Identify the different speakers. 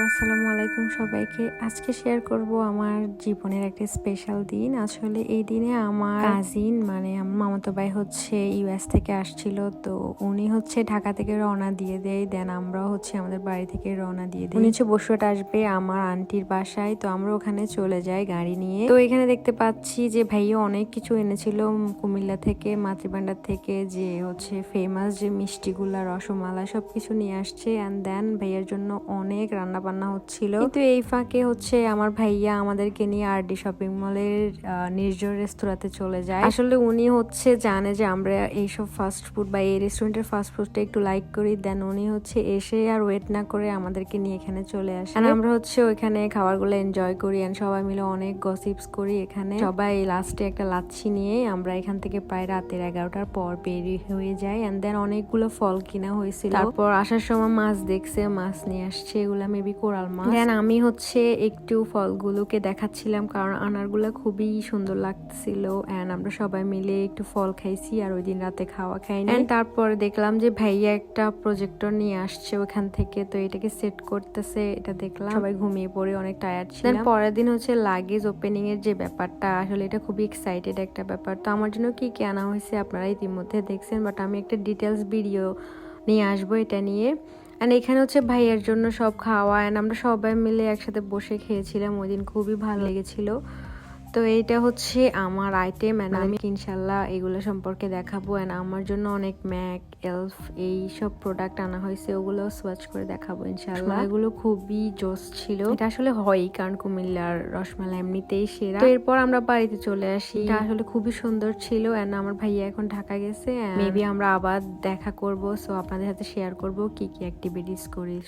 Speaker 1: আসসালামু আলাইকুম সবাইকে। আজকে শেয়ার করব আমার জীবনের একটা স্পেশাল দিন। আসলে এই দিনে আমার কাজিন মানে আমার মামাতো ভাই হচ্ছে ইউএস থেকে আসছিল। তো উনি হচ্ছে ঢাকা থেকে রওনা দিয়ে দেয়, দেন আমরাও হচ্ছে আমাদের বাড়ি থেকে রওনা দিয়ে দিই। উনি হচ্ছে বসুরহাট আসবে আমার আন্টির বাসায়, তো আমরা ওখানে চলে যাই গাড়ি নিয়ে। তো এখানে দেখতে পাচ্ছি যে ভাইয়া অনেক কিছু এনেছিল কুমিল্লা থেকে, মাতৃভান্ডার থেকে, যে হচ্ছে ফেমাস যে মিষ্টিগুলা, রসমালাই সবকিছু নিয়ে আসছে। অ্যান্ড দেন ভাইয়ার জন্য অনেক রান্না বান্না হচ্ছিল। কিন্তু এই ফাঁকে হচ্ছে আমার ভাইয়া আমাদেরকে নিয়ে আরডি শপিং মলের নির্জর রেস্তোরাঁতে চলে যায়। আসলে উনি হচ্ছে জানে যে আমরা এইসব ফাস্ট ফুড বা এই রেস্টুরেন্টের ফাস্ট ফুডটা একটু লাইক করি, দেন উনি হচ্ছে এসে আর ওয়েট না করে আমাদেরকে নিয়ে এখানে চলে আসে। আর আমরা হচ্ছে ওইখানে খাবারগুলো এনজয় করি এন্ড সবাই মিলে অনেক গসিপস করি। এখানে সবাই লাস্টে একটা লাচ্ছি নিয়ে আমরা এখান থেকে প্রায় রাতের 11টার পর বেরিয়ে হয়ে যায়। এন্ড দেন অনেকগুলো ফল কিনা হয়েছিল। তারপর আসার সময় মাছ দেখছে, মাছ নিয়ে আসছে, এগুলা মেবি কোরাল মাছ। দেন আমি হচ্ছে একটু ফলগুলোকে দেখাচ্ছিলাম কারণ আনারগুলো খুবই সুন্দর লাগছিল। এন্ড আমরা সবাই মিলে একটু ফল খাইছি আর ওই দিন রাতে খাওয়া খাইনি। এন্ড তারপরে দেখলাম যে ভাইয়া একটা প্রজেক্টর নিয়ে আসছে ওখান থেকে, তো এটাকে সেট করতেছে, এটা দেখলাম। সবাই ঘুমিয়ে পড়ে অনেক টায়ার্ড ছিলাম। পরের দিন হচ্ছে লাগেজ ওপেনিং এর যে ব্যাপারটা, আসলে এটা খুবই এক্সাইটেড একটা ব্যাপার। তো আমার জন্য কি কি আনা হয়েছে আপনারা ইতিমধ্যে দেখছেন, বাট আমি একটা ডিটেলস ভিডিও নিয়ে আসবো এটা নিয়ে। অ্যান্ড এখানে হচ্ছে ভাইয়ের জন্য সব খাওয়া, অ্যান্ড আমরা সবাই মিলে একসাথে বসে খেয়েছিলাম, ওই দিন খুবই ভালো লেগেছিল। তো এইটা হচ্ছে আমার আইটেম, অ্যান্ড আমি ইনশাল্লাহ এগুলো সম্পর্কে দেখাবো। অ্যান্ড আমার জন্য অনেক ম্যাক, এলফ এই সব প্রোডাক্ট আনা হয়েছে, ওগুলো সোয়াচ করে দেখাবো ইনশাল্লাহ। এগুলো খুবই জোস ছিল, এটা আসলে হয়ই কারণ কুমিল্লার রসমালাই এমনিতেই সেরা। তো এরপর আমরা বাড়িতে চলে আসি, এটা আসলে খুবই সুন্দর ছিল। অ্যান্ড আমার ভাইয়া এখন ঢাকা গেছে, মেবি আমরা আবার দেখা করব। সো আপনাদের সাথে শেয়ার করব কি কি অ্যাক্টিভিটিস করি।